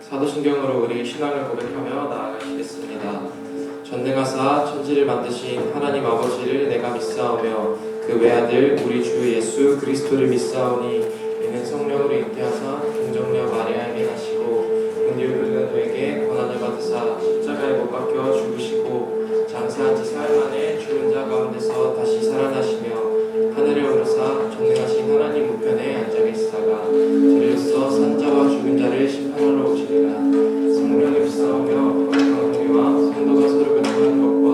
사도신경으로 우리 신앙을 고백하며 나아가시겠습니다. 전능하사 천지를 만드신 하나님 아버지를 내가 믿사오며 그 외아들 우리 주 예수 그리스도를 믿사오니 이는 성령으로 잉태하사 동정녀 마리아에게 나시고 본디오빌라도에게 고난을 받으사 십자가에 못 박혀 죽으시고 장사한 지 사흘 만에 죽은 자 가운데서 다시 살아나시며 하늘에 오르사 전능하신 하나님 우편에 앉아 계시다가 저리로서 산자와 죽은 자를 심판하러 오시리라. 성령을 믿사오며 거룩한 공의와 성도가 서로 교통하는 것과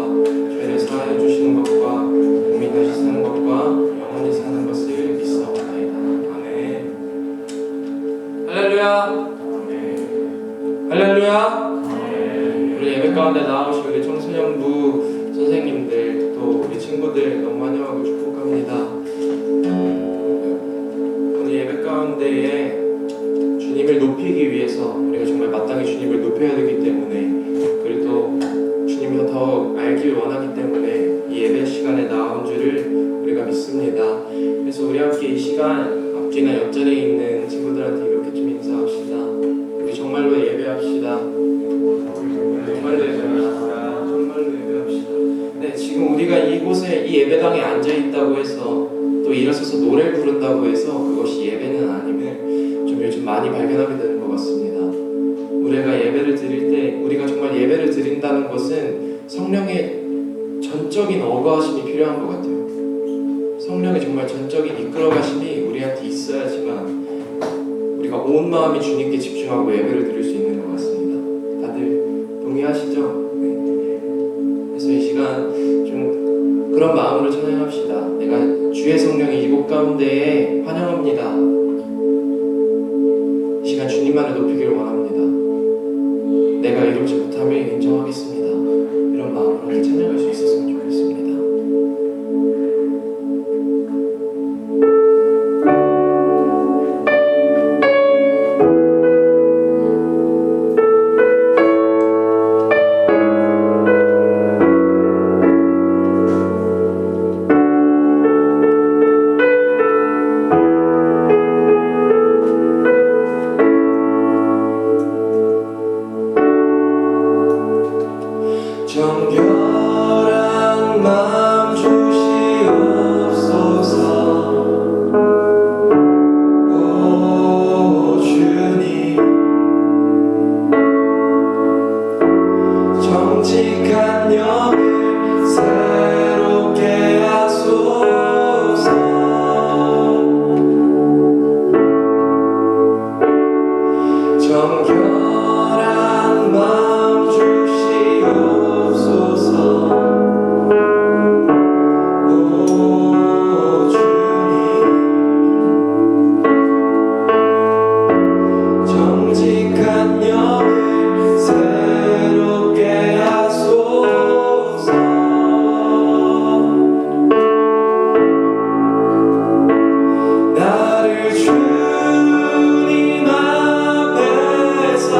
죄를 사하여 주시는 것과 몸이 다시 사는 것과 영원히 사는 것을 믿사옵나이다. 아멘. 할렐루야. 아멘. 할렐루야. 아멘. 우리 예배 가운데 나오신 우리 청소년부 선생님들 또 우리 친구들 너무 환영하고 축복합니다. 오늘 예배 가운데에 주님을 높이기 위해서 우리가 정말 마땅히 주님을 높여야 되기 때문에, 그리고 또 주님을 더 알길 원하기 때문에 이 예배 시간에 나온 줄을 우리가 믿습니다. 그래서 우리 함께 이 시간 앞뒤나 옆자리에 있는 친구들한테 이렇게 좀 인사합시다. 우리 정말로 예배합시다. 정말로 예배합시다. 정말로 예배합시다. 네, 지금 우리가 이곳에 이 예배당에 앉아 있다고 해서 또 일어서서 노래를 부른다고 해서 그것이 예배는 아님을 좀 요즘 많이 발견하게 되는 것 같습니다. 우리가 예배를 드릴 때 우리가 정말 예배를 드린다는 것은 성령의 전적인 어거하심이 필요한 것 같아요. 성령의 정말 전적인 이끌어가심이 우리한테 있어야지만 우리가 온 마음이 주님께 집중하고 예배를 드릴 수 있는 것 같습니다. 다들 동의하시죠? 네. 그래서 이 시간 좀 그런 마음으로 찬양합시다. 내가 주의 성령이 이곳 가운데에 환영합니다. 이 시간 주님만을 높이기를 원합니다. 내가 이루지 못함을 인정하겠습니다. 이런 마음으로 찬양할 수 있었으면 좋겠습니다. 정결한 마음 주시옵소서. 오 주님, 정직한 영을 새롭게 하소서. 정결한 마음 주시옵소서. 오 주님, 정직한 영을 새롭게 하소서. 나를 주님 앞에서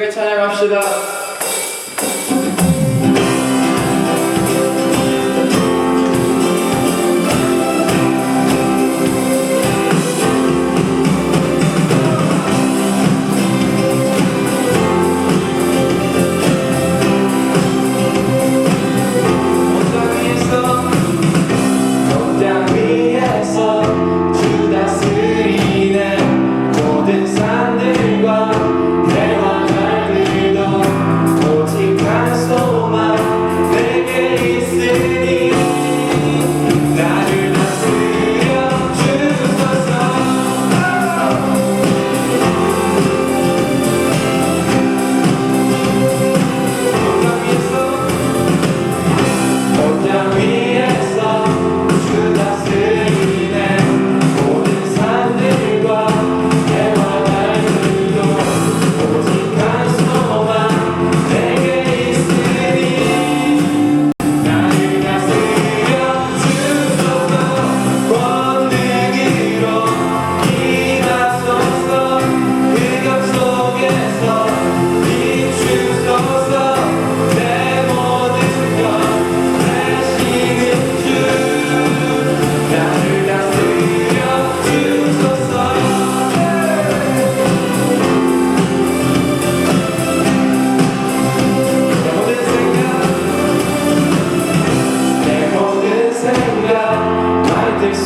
기쁘게 찬양합시다.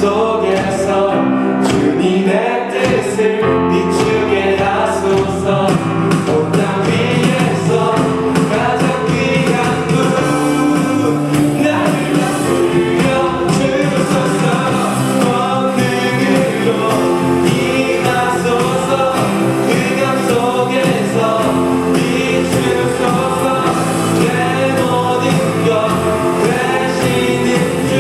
속에서 주님의 뜻을 비추게 하소서. 온 땅 위에서 가장 귀한 분 나를 다스려 주소서. 권능으로 임하소서. 흑암 속에서 비추소서. 내 모든 것 되시는 주.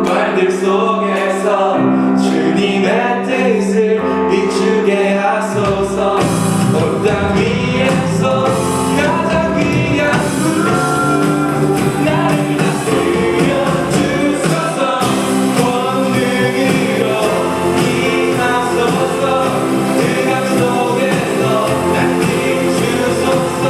말들 속에서 주님의 뜻을 비추게 하소서. 온 땅 위에서 가장 귀한 분 나를 다스려 주소서. 권능으로 임하소서. 흑암 속에서 날 비추소서.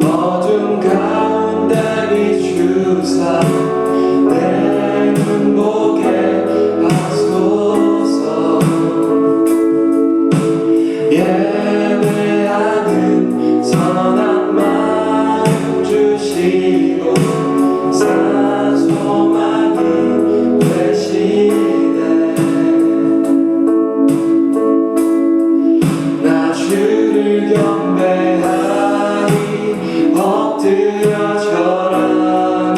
어둠 주사 내 눈 보게 하소서. 예배하는 선한 마음 주시고 산소만이 되시네. 나 주를 경배하니 엎드려 절하며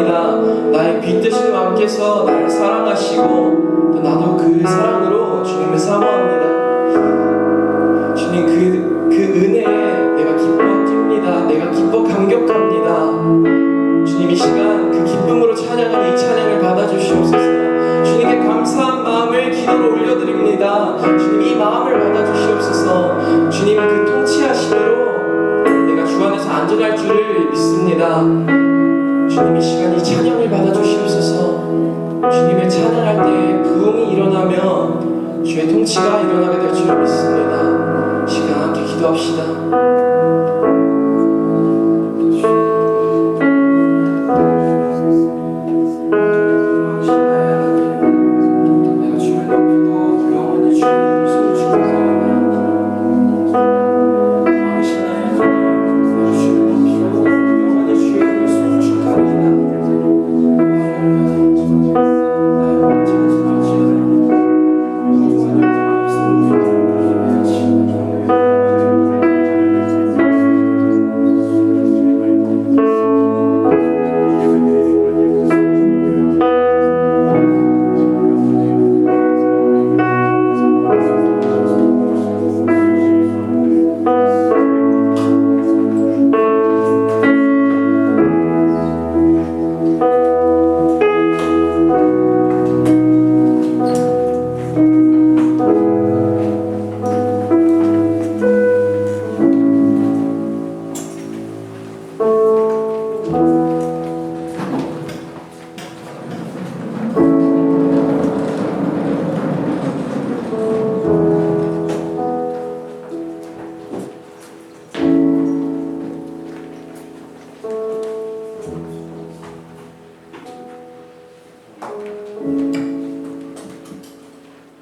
감사합니다. 나의 빚 대신 왕께서 나를 사랑하시고 또 나도 그 사랑으로 주님을 사모합니다. 주님 그 은혜에 내가 기뻐 뜁니다. 내가 기뻐 감격합니다. 주님 이 시간 그 기쁨으로 찬양하는 이 찬양을 받아주시옵소서. 주님께 감사한 마음을 기도로 올려드립니다. 주님 이 마음을 받아주시옵소서. 주님 그 통치하심으로 내가 주 안에서 안전할 줄을 믿습니다. 주님 이 시간 이 찬양을 받아주시옵소서. 주님을 찬양할 때 부흥이 일어나면 주의 통치가 일어나게 될 줄을 믿습니다. 이 시간 함께 기도합시다.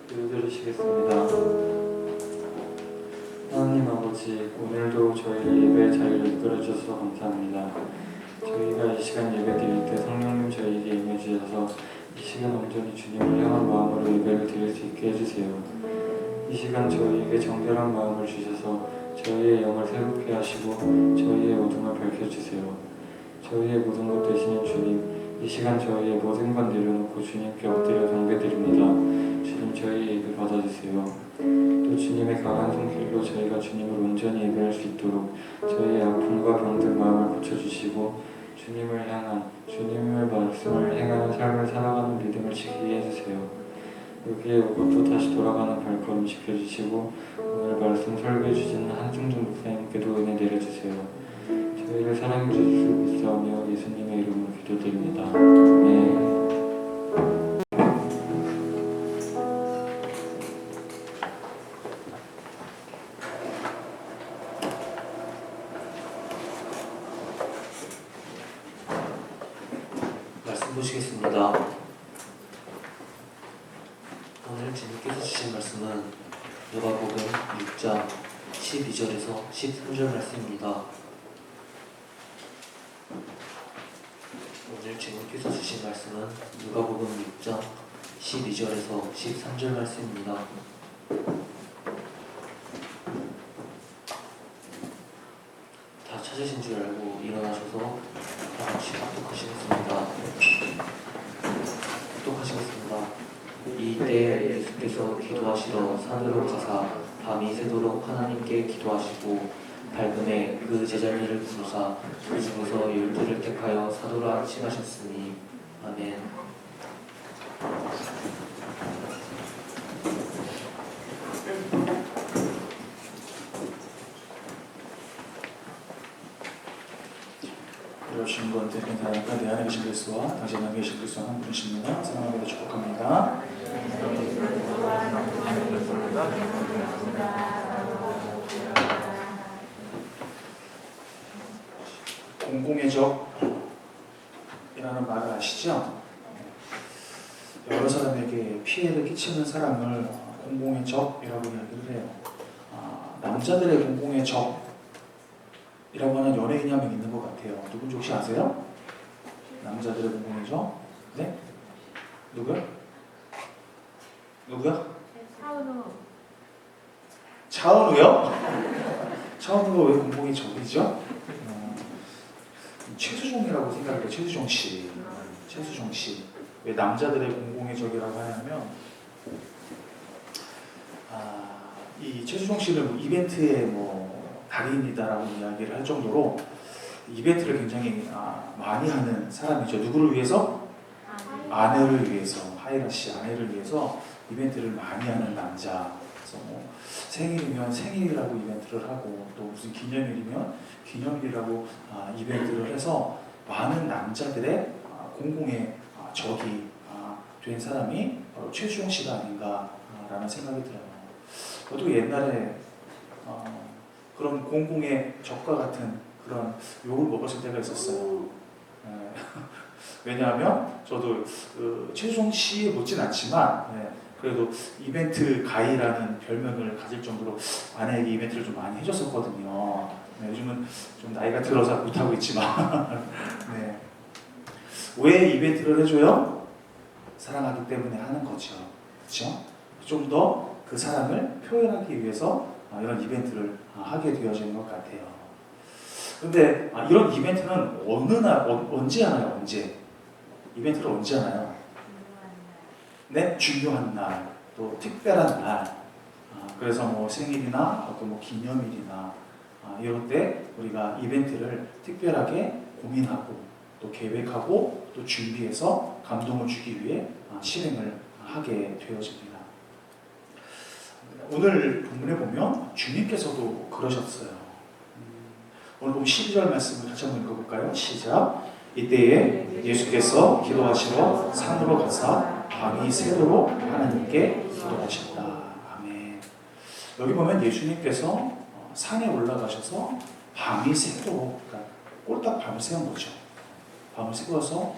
기도드리시겠습니다. 하나님 아버지, 오늘도 저희 예배 잘 이끌어주셔서 감사합니다. 저희가 이 시간 예배 드릴 때 성령님 저희에게 임해주셔서 이 시간 온전히 주님을 향한 마음으로 예배를 드릴 수 있게 해주세요. 이 시간 저희에게 정결한 마음을 주셔서 저희의 영을 새롭게 하시고 저희의 어둠을 밝혀주세요. 저희의 모든 것 되시는 주님, 이 시간 저희의 모든 것 내려놓고 주님께 엎드려 경배드립니다. 주님 저희의 예배 받아주세요. 또 주님의 강한 손길로 저희가 주님을 온전히 예배할 수 있도록 저희의 아픔과 병든 마음을 고쳐주시고 주님을 향한 주님의 말씀을 행하는 삶을 살아가는 믿음을 지키게 해주세요. 여기에 오고 또 다시 돌아가는 발걸음 지켜주시고 오늘 말씀 설교해 주시는 한승준 목사님께도 은혜 내려주세요. 저희를 사랑해 주실 수 믿사오며 예수님의 이름으로 기도드립니다. 아멘. 말씀 보시겠습니다. 오늘 주님께서 주신 말씀은 누가복음 6장 12절에서 13절 말씀입니다. 오늘 주님께서 주신 말씀은 누가복음 6장 12절에서 13절 말씀입니다. 다 찾으신 줄 알고 일어나셔서 다 같이 합독하시겠습니다. 이때 예수께서 기도하시러 산으로 가사 밤이 새도록 하나님께 기도하시고 밝음에 그 제자들을 부르사 그 중에서 12를 택하여 사도라 칭하셨으니 아멘. 오신 분들 인사하니까 내 안에 계신 그리스도와 당신 안에 계신 그리스도 한 분이십니다. 사랑하고 축복합니다. 공공의 적이라는 말을 아시죠? 여러 사람에게 피해를 끼치는 사람을 공공의 적이라고 이야기를 해요. 남자들의 공공의 적 이라고 하는 연예인이 한 명 있는 것 같아요. 누군지 혹시 아세요? 남자들의 공공이죠? 네? 누구요? 누구요? 차은우. 차은우요? 차은우가 왜 공공이 적이죠? 최수종이라고 생각해요. 최수종 씨. 최수종 씨. 왜 남자들의 공공의 적이라고 하냐면 이 최수종 씨를 뭐 이벤트의 뭐 달인이다라고 이야기를 할 정도로 이벤트를 굉장히 많이 하는 사람이죠. 누구를 위해서? 아내를 위해서, 하이라 씨 아내를 위해서 이벤트를 많이 하는 남자. 그래서 뭐 생일이면 생일이라고 이벤트를 하고 또 무슨 기념일이면 기념일이라고 이벤트를 해서 많은 남자들의 공공의 적이 된 사람이 바로 최수종 씨가 아닌가라는 생각이 들어요. 저도 옛날에 그런 공공의 적과 같은 그런 욕을 먹었을 때가 있었어요. 왜냐하면 저도 최수종 씨에 못진 않지만 그래도 이벤트 가이라는 별명을 가질 정도로 아내에게 이벤트를 좀 많이 해줬었거든요. 요즘은 좀 나이가 들어서 못하고 있지만 네. 왜 이벤트를 해줘요? 사랑하기 때문에 하는 거죠. 그렇죠? 좀 더 그 사랑을 표현하기 위해서 이런 이벤트를 하게 되어지는 것 같아요. 근데 이런 이벤트는 언제 하나요? 언제? 이벤트를 언제 하나요? 네, 중요한 날, 또 특별한 날. 그래서 뭐 생일이나 어떤 뭐 기념일이나 이럴 때 우리가 이벤트를 특별하게 고민하고 또 계획하고 또 준비해서 감동을 주기 위해 실행을 하게 되어집니다. 오늘 본문에 보면 주님께서도 그러셨어요. 오늘 보면 12절 말씀을 같이 한번 읽어볼까요? 시작. 이때에 예수께서 기도하시러 산으로 가사 밤이 새도록 하나님께 기도하셨다. 아멘. 여기 보면 예수님께서 산에 올라가셔서 밤이 새도록, 그러니까 꼴딱 밤을 새운 거죠. 밤을 새워서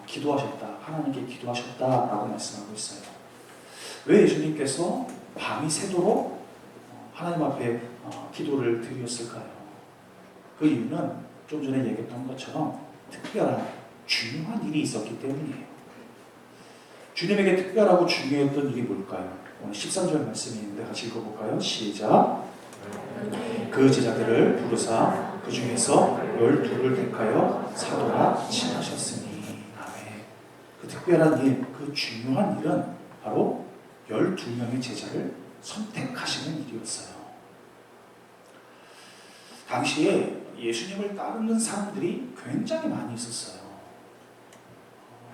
기도하셨다. 하나님께 기도하셨다라고 말씀하고 있어요. 왜 예수님께서 밤이 새도록 하나님 앞에 기도를 드렸을까요? 그 이유는 좀 전에 얘기했던 것처럼 특별한 중요한 일이 있었기 때문이에요. 주님에게 특별하고 중요했던 일이 뭘까요? 오늘 13절 말씀이 있는데 같이 읽어볼까요? 시작. 그 제자들을 부르사 그 중에서 12를 택하여 사도라 칭하셨으니. 아멘. 그 특별한 일, 그 중요한 일은 바로 12명의 제자를 선택하시는 일이었어요. 당시에 예수님을 따르는 사람들이 굉장히 많이 있었어요.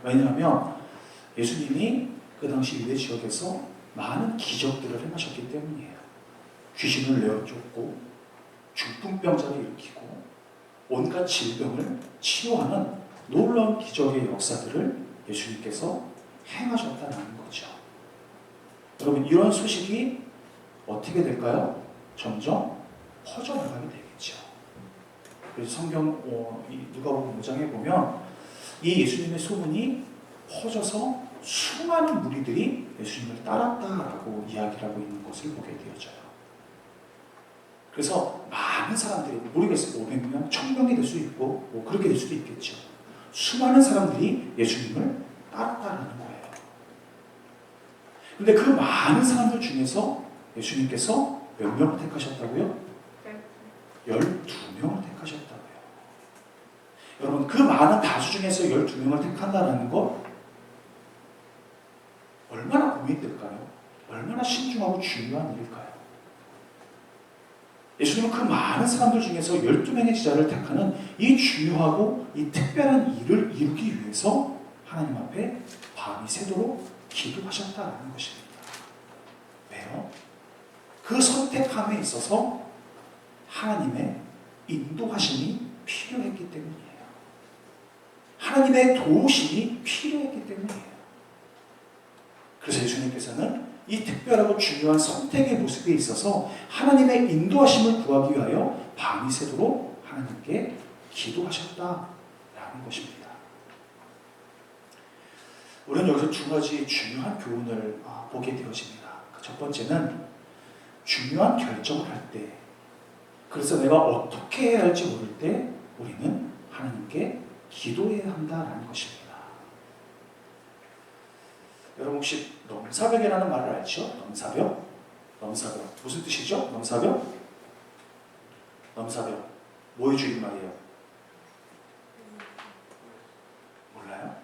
왜냐하면 예수님이 그 당시 유대 지역에서 많은 기적들을 행하셨기 때문이에요. 귀신을 내어쫓고 중풍병자를 일으키고 온갖 질병을 치료하는 놀라운 기적의 역사들을 예수님께서 행하셨다는 거죠. 여러분, 이런 소식이 어떻게 될까요? 점점 퍼져나가게 되겠죠. 그래서 성경 누가복음 5장에 보면 이 예수님의 소문이 퍼져서 수많은 무리들이 예수님을 따랐다라고 이야기를 하고 있는 것을 보게 되어져요. 그래서 많은 사람들이, 모르겠어요, 500명, 1000명이 될 수 있고 뭐 그렇게 될 수도 있겠죠. 수많은 사람들이 예수님을 따랐다는 거예요. 근데 그 많은 사람들 중에서 예수님께서 몇 명을 택하셨다고요? 12명을 택하셨다고요. 여러분, 그 많은 다수 중에서 12명을 택한다는 것 얼마나 고민될까요? 얼마나 신중하고 중요한 일일까요? 예수님은 그 많은 사람들 중에서 12명의 제자를 택하는 이 중요하고 이 특별한 일을 이루기 위해서 하나님 앞에 밤이 새도록 기도하셨다는 것입니다. 왜요? 그 선택함에 있어서 하나님의 인도하심이 필요했기 때문이에요. 하나님의 도우심이 필요했기 때문이에요. 그래서 예수님께서는 이 특별하고 중요한 선택의 모습에 있어서 하나님의 인도하심을 구하기 위하여 밤이 새도록 하나님께 기도하셨다라는 것입니다. 우리는 여기서 두 가지 중요한 교훈을 보게 되어집니다. 첫 번째는 중요한 결정을 할 때, 그래서 내가 어떻게 해야 할지 모를 때 우리는 하나님께 기도해야 한다는 것입니다. 여러분 혹시 넘사벽이라는 말을 알죠? 넘사벽? 넘사벽. 무슨 뜻이죠? 넘사벽? 넘사벽. 뭐의 줄임말이에요? 몰라요?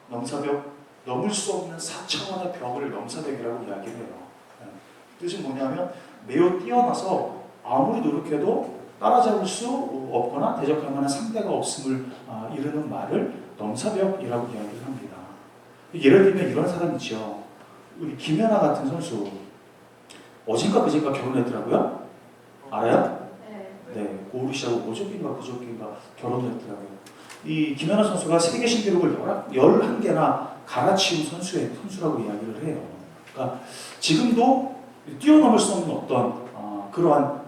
넘사벽, 넘을 수 없는 4차원의 벽을 넘사벽이라고 이야기를 해요. 뜻이 뭐냐면 매우 뛰어나서 아무리 노력해도 따라잡을 수 없거나 대적할 만한 상대가 없음을 이르는 말을 넘사벽이라고 이야기를 합니다. 예를 들면 이런 사람이죠. 우리 김연아 같은 선수 어젠가 그젠가 결혼했더라고요. 알아요? 네, 고우리 씨하고 어저께인가 그저께인가 결혼했더라고요. 이 김연아 선수가 세계 신기록을 11개나 갈아치운 선수라고 이야기를 해요. 그러니까 지금도 뛰어넘을 수 없는 어떤 그러한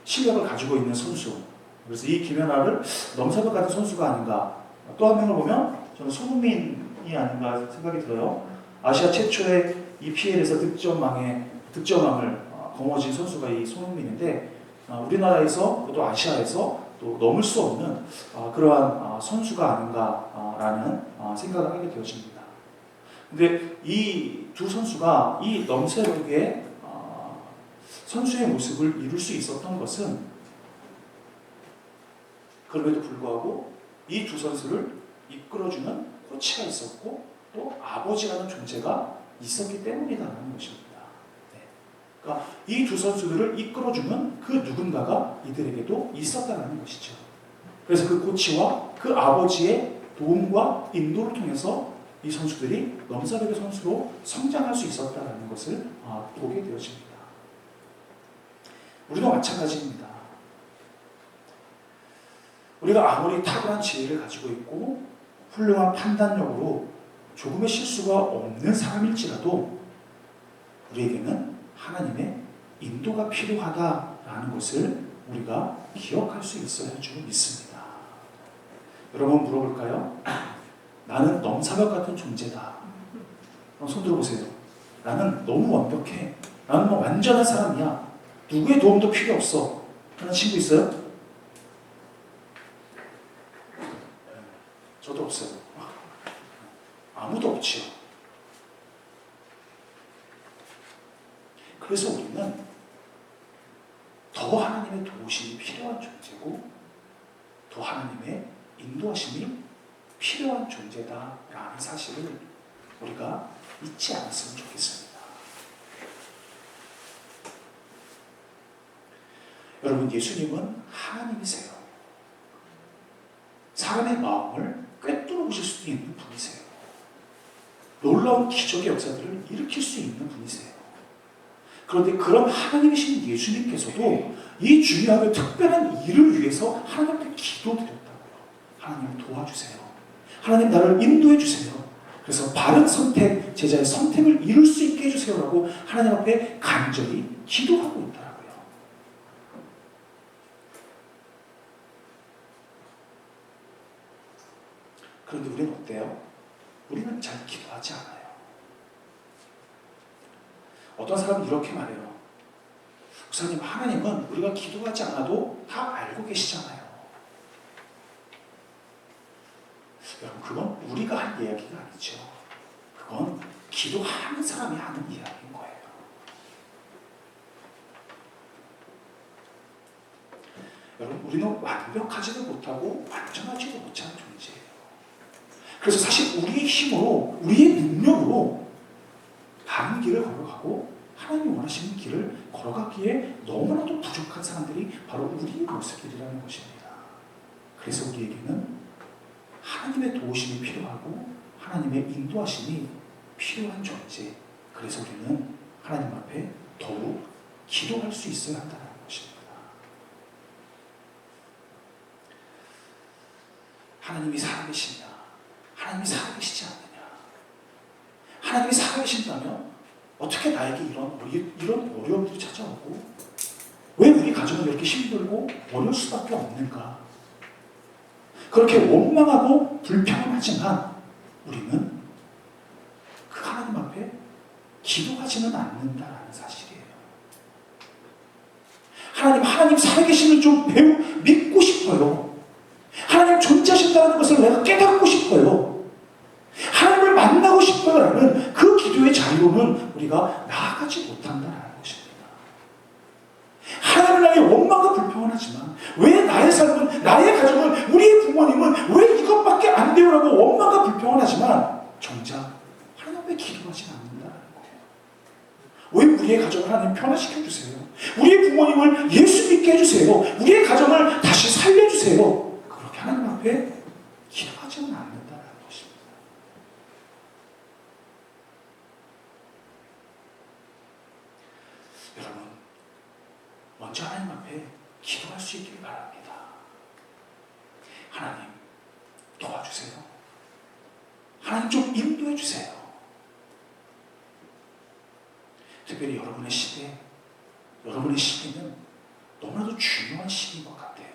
실력을 가지고 있는 선수. 그래서 이 김연아를 넘사벽 같은 선수가 아닌가. 또 한 명을 보면 저는 손흥민이 아닌가 생각이 들어요. 아시아 최초의 EPL에서 득점왕을 거머쥔 선수가 이 손흥민인데 우리나라에서 또 아시아에서 또 넘을 수 없는 그러한 선수가 아닌가라는 생각을 하게 되어집니다. 근데 이 두 선수가 이 넘사벽의 선수의 모습을 이룰 수 있었던 것은 그럼에도 불구하고 이 두 선수를 이끌어주는 코치가 있었고 또 아버지라는 존재가 있었기 때문이라는 것입니다. 네. 그러니까 이 두 선수들을 이끌어주는 그 누군가가 이들에게도 있었다는 것이죠. 그래서 그 코치와 그 아버지의 도움과 인도를 통해서 이 선수들이 넘사벽의 선수로 성장할 수 있었다는 것을 보게 되어집니다. 우리도 마찬가지입니다. 우리가 아무리 탁월한 지혜를 가지고 있고 훌륭한 판단력으로 조금의 실수가 없는 사람일지라도 우리에게는 하나님의 인도가 필요하다라는 것을 우리가 기억할 수 있어야 할 줄 믿습니다. 여러분 물어볼까요? 나는 넘사벽 같은 존재다. 손 들어보세요. 나는 너무 완벽해. 나는 뭐 완전한 사람이야. 누구의 도움도 필요 없어. 하는 친구 있어요? 저도 없어요. 아무도 없지요. 그래서 우리는 더 하나님의 도우심이 필요한 존재고 더 하나님의 인도하심이 필요한 존재다라는 사실을 우리가 잊지 않았으면 좋겠습니다. 여러분, 예수님은 하나님이세요. 사람의 마음을 꿰뚫어 보실 수 있는 분이세요. 놀라운 기적의 역사들을 일으킬 수 있는 분이세요. 그런데 그런 하나님이신 예수님께서도 이 중요하고 특별한 일을 위해서 하나님께 기도드렸다고요. 하나님 도와주세요. 하나님 나를 인도해 주세요. 그래서 바른 선택, 제자의 선택을 이룰 수 있게 해주세요라고 하나님 앞에 간절히 기도하고 있더라고요. 그런데 우리는 어때요? 우리는 잘 기도하지 않아요. 어떤 사람은 이렇게 말해요. 목사님, 하나님은 우리가 기도하지 않아도 다 알고 계시잖아요. 여러분, 그건 우리가 할 이야기가 아니죠. 그건 기도하는 사람이 하는 이야기인 거예요. 여러분, 우리는 완벽하지도 못하고 완전하지도 못하는 존재예요. 그래서 사실 우리의 힘으로, 우리의 능력으로 바른 길을 걸어가고 하나님이 원하시는 길을 걸어가기에 너무나도 부족한 사람들이 바로 우리의 모습들이라는 것입니다. 그래서 우리에게는 하나님의 도우심이 필요하고 하나님의 인도하심이 필요한 존재. 그래서 우리는 하나님 앞에 더욱 기도할 수 있어야 한다는 것입니다. 하나님이 살아계시냐? 하나님이 살아계시지 않느냐? 하나님이 살아계신다면 어떻게 나에게 이런 어려움들이 찾아오고 왜 우리 가정은 이렇게 힘들고 어려울 수밖에 없는가? 그렇게 원망하고 불평하지만 우리는 그 하나님 앞에 기도하지는 않는다라는 사실이에요. 하나님 살아계심을 좀 믿고 싶어요. 하나님 존재하신다는 것을 내가 깨닫고 싶어요. 하나님을 만나고 싶어요라는 그 기도의 자리로는 우리가 나아가지 못한다는 것입니다. 하나님을 향해 원망과 불평은 하지만 왜 나의 삶은, 나의 가정은, 우리의 부모 부모님은 왜 이것밖에 안 돼요라고 원망과 불평을 하지만 정작 하나님 앞에 기도하지 않는다는 거예요. 왜 우리의 가정을 하나님 변화시켜 주세요. 우리의 부모님을 예수 믿게 해주세요. 우리의 가정을 다시 살려주세요. 그렇게 하나님 앞에 기도하지는 않는다는 것입니다. 여러분, 먼저 하나님 앞에 기도할 수 있기를 바랍니다. 하나님, 도와주세요. 하나님 좀 인도해 주세요. 특별히 여러분의 시대, 여러분의 시기는 너무나도 중요한 시기인 것 같아요.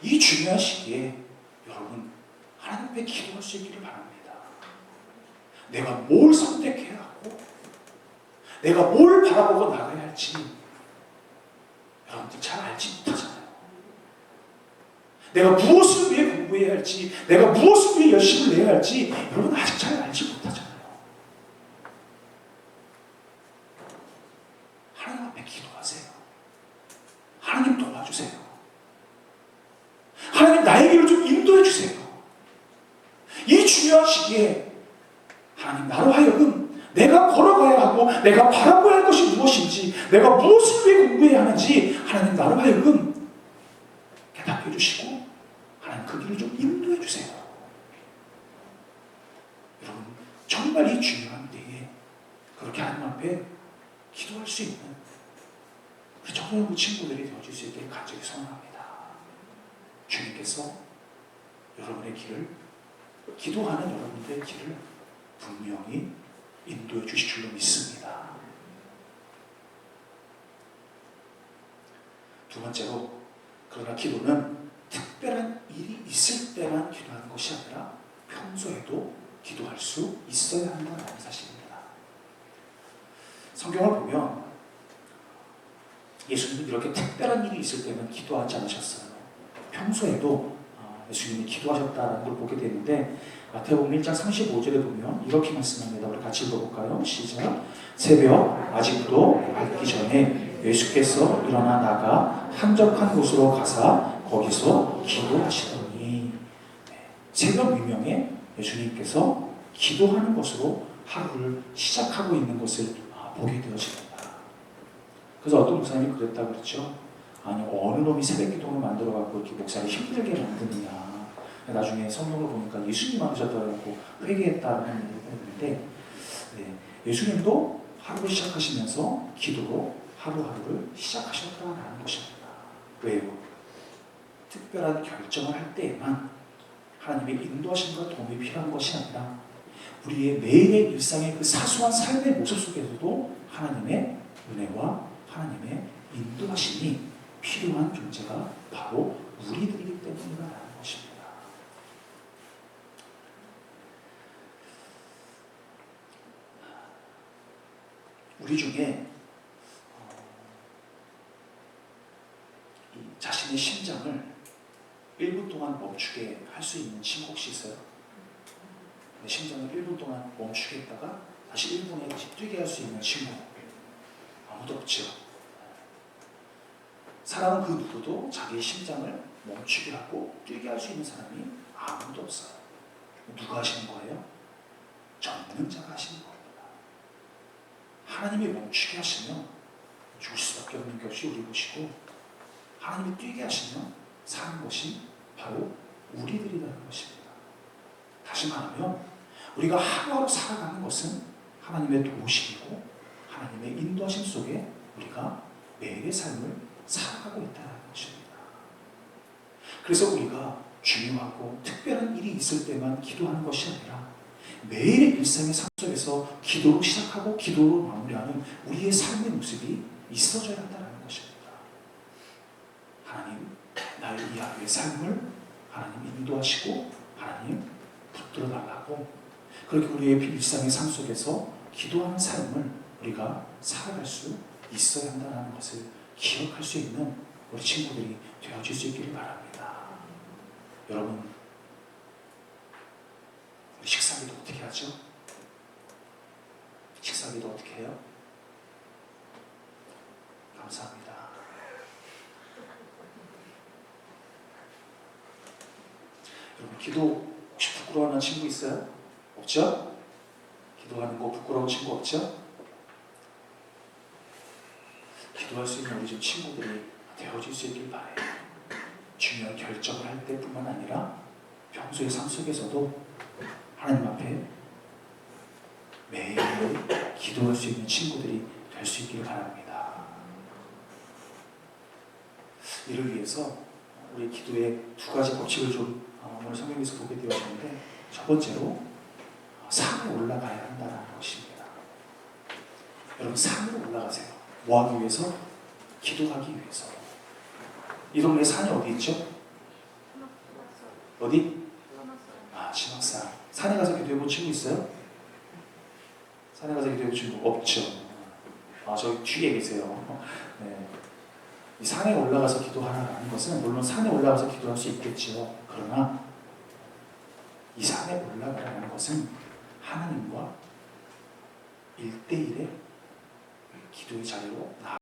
이 중요한 시기에 여러분, 하나님 앞에 기도할 수 있기를 바랍니다. 내가 뭘 선택해야 하고, 내가 뭘 바라보고 나가야 할지 여러분들 잘 알지 못하잖아요. 내가 무엇을 위해 공부해야 할지, 내가 무엇을 위해 열심을 내야 할지 여러분 아직 잘 알지 못하잖아요. 하나님 앞에 기도하세요. 하나님 도와주세요. 하나님 나의 길을 좀 인도해 주세요. 이 중요한 시기에 하나님 나로 하여금 내가 걸어가야 하고 내가 바라봐야 할 것이 무엇인지, 내가 무엇을 위해 공부해야 하는지 하나님 나로 하여금 대답해 주시고 하나님 그 길을 좀 인도해 주세요. 여러분, 정말 이 중요한 때에 그렇게 하나님 앞에 기도할 수 있는 우리 청소년부 친구들이 되어줄 수 있기를 간절히 소원합니다. 주님께서 여러분의 길을, 기도하는 여러분들의 길을 분명히 인도해 주실 줄로 믿습니다. 두 번째로, 그러나 기도는 특별한 일이 있을 때만 기도하는 것이 아니라 평소에도 기도할 수 있어야 한다는 사실입니다. 성경을 보면 예수님은 이렇게 특별한 일이 있을 때만 기도하지 않으셨어요. 평소에도 예수님이 기도하셨다는 걸 보게 되는데, 마태복음 1장 35절에 보면 이렇게 말씀합니다. 우리 같이 읽어볼까요? 시작. 새벽 아직도 밝기 전에 예수께서 일어나 나가 한적한 곳으로 가사 거기서 기도하시더니, 새벽 미명에 예수님께서 기도하는 것으로 하루를 시작하고 있는 것을 보게 되어집니다. 그래서 어떤 목사님이 그랬다고 그랬죠. 아니, 어느 놈이 새벽 기도를 만들어갖고 이렇게 목사를 힘들게 만드느냐. 나중에 성경을 보니까 예수님 만드셨다고 회개했다는 얘기를 했는데, 예수님도 하루를 시작하시면서 기도로 하루하루를 시작하셨다는 것입니다. 왜요? 특별한 결정을 할 때에만 하나님의 인도하심과 도움이 필요한 것이 아니라 우리의 매일의 일상의 그 사소한 삶의 모습 속에서도 하나님의 은혜와 하나님의 인도하심이 필요한 존재가 바로 우리들이기 때문이라는 것입니다. 우리 중에 자신의 심장을 1분 동안 멈추게 할 수 있는 친구 혹시 있어요? 심장을 1분 동안 멈추게 했다가 다시 1분에 다시 뛰게 할 수 있는 친구 아무도 없죠. 사람은 그 누구도 자기의 심장을 멈추게 하고 뛰게 할 수 있는 사람이 아무도 없어요. 누가 하시는 거예요? 전능자가 하시는 겁니다. 하나님이 멈추게 하시면 죽을 수밖에 없는 것이 우리 것이고, 하나님이 뛰게 하시면 사는 것이 바로 우리들이라는 것입니다. 다시 말하면 우리가 하루하루 살아가는 것은 하나님의 도우심이고 하나님의 인도하심 속에 우리가 매일의 삶을 살아가고 있다는 것입니다. 그래서 우리가 중요하고 특별한 일이 있을 때만 기도하는 것이 아니라 매일의 일상의 삶 속에서 기도로 시작하고 기도로 마무리하는 우리의 삶의 모습이 있어져야 한다는 것입니다. 하나님, 나의 이 하루의 삶을 하나님 인도하시고 하나님 붙들어 달라고, 그렇게 우리의 일상의 삶 속에서 기도하는 삶을 우리가 살아갈 수 있어야 한다는 것을 기억할 수 있는 우리 친구들이 되어질 수 있기를 바랍니다. 여러분, 우리 식사기도 어떻게 하죠? 식사기도 어떻게 해요? 감사합니다. 기도 혹시 부끄러워하는 친구 있어요? 없죠? 기도하는 거 부끄러운 친구 없죠? 기도할 수 있는 우리 좀 친구들이 되어줄 수 있길 바래요. 중요한 결정을 할 때뿐만 아니라 평소의 삶 속에서도 하나님 앞에 매일 기도할 수 있는 친구들이 될 수 있길 바랍니다. 이를 위해서 우리 기도의 두 가지 법칙을 좀 오늘 성경에서 보게 되었는데, 첫 번째로 산에 올라가야 한다는 것입니다. 여러분, 산으로 올라가세요. 뭐 하기 위해서? 기도하기 위해서. 이 동네 산이 어디 있죠? 어디? 신학산. 산에 가서 기도해본 친구 있어요? 산에 가서 기도해본 친구 없죠? 저기 뒤에 계세요. 네. 이 산에 올라가서 기도하라는 것은 물론 산에 올라가서 기도할 수 있겠죠. 그러나 이 산에 올라가라는 것은 하나님과 1대1의 기도의 자리로 나아가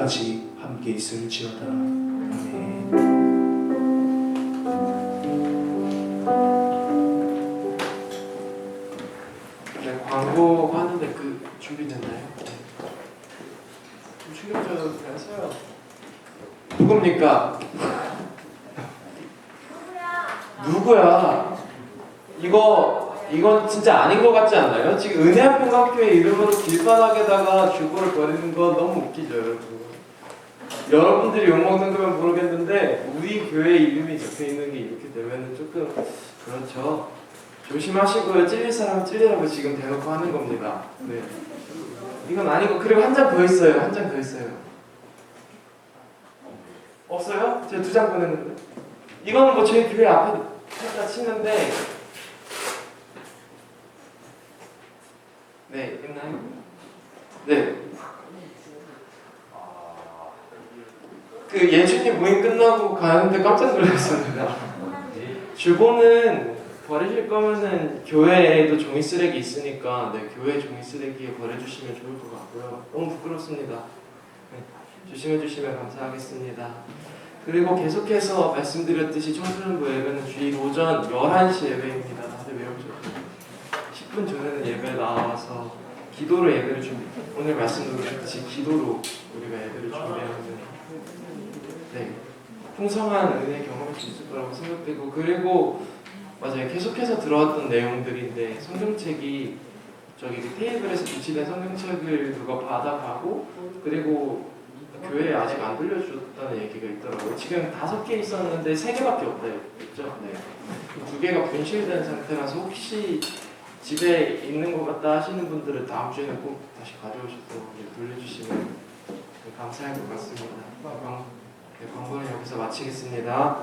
때까지 함께 있을지어다. 아멘. 네, 광고 하는데 그 준비됐나요? 네. 좀 충격적이라서요. 누굽니까? 누구야? 이건 진짜 아닌 것 같지 않나요? 지금 은혜학교회 이름으로 길바닥에다가 주보를 버리는 거 너무 웃기죠, 여러분. 여러분들이 욕먹는 거면 모르겠는데 우리 교회 이름이 적혀 있는 게 이렇게 되면은 조금 그렇죠. 조심하시고요. 찔릴 사람은 찔리라고 지금 대놓고 하는 겁니다. 네. 이건 아니고 그리고 한 장 더 있어요. 한 장 더 있어요. 없어요? 제가 2장 보냈는데. 이거는 뭐 저희 교회 앞에 살짝 치는데. 네, 있나요? 네. 그 예주님 모임 끝나고 가는데 깜짝 놀랐습니다. 주보는 버리실 거면은 교회에도 종이 쓰레기 있으니까 네, 교회 종이 쓰레기에 버려주시면 좋을 것 같고요. 너무 부끄럽습니다. 네, 조심해 주시면 감사하겠습니다. 그리고 계속해서 말씀드렸듯이 청소년부 예배는 주일 오전 11시 예배입니다. 다들 외우셨죠? 10분 전에는 예배 나와서 기도로 예배를 오늘 말씀드렸듯이 기도로 우리가 예배를 준비하는 네, 풍성한 은혜 경험할 수 있을 거라고 생각되고 그리고 맞아요. 계속해서 들어왔던 내용들인데 성경책이 저기 그 테이블에서 비치된 성경책을 누가 받아가고 그리고 교회에 아직 안 돌려줬다는 얘기가 있더라고요. 지금 5개 있었는데 3개밖에 없다 했죠. 네. 2개가 분실된 상태라서 혹시 집에 있는 것 같다 하시는 분들은 다음 주에는 꼭 다시 가져오셔서 돌려주시면 감사할 것 같습니다. 네, 광고는 여기서 마치겠습니다.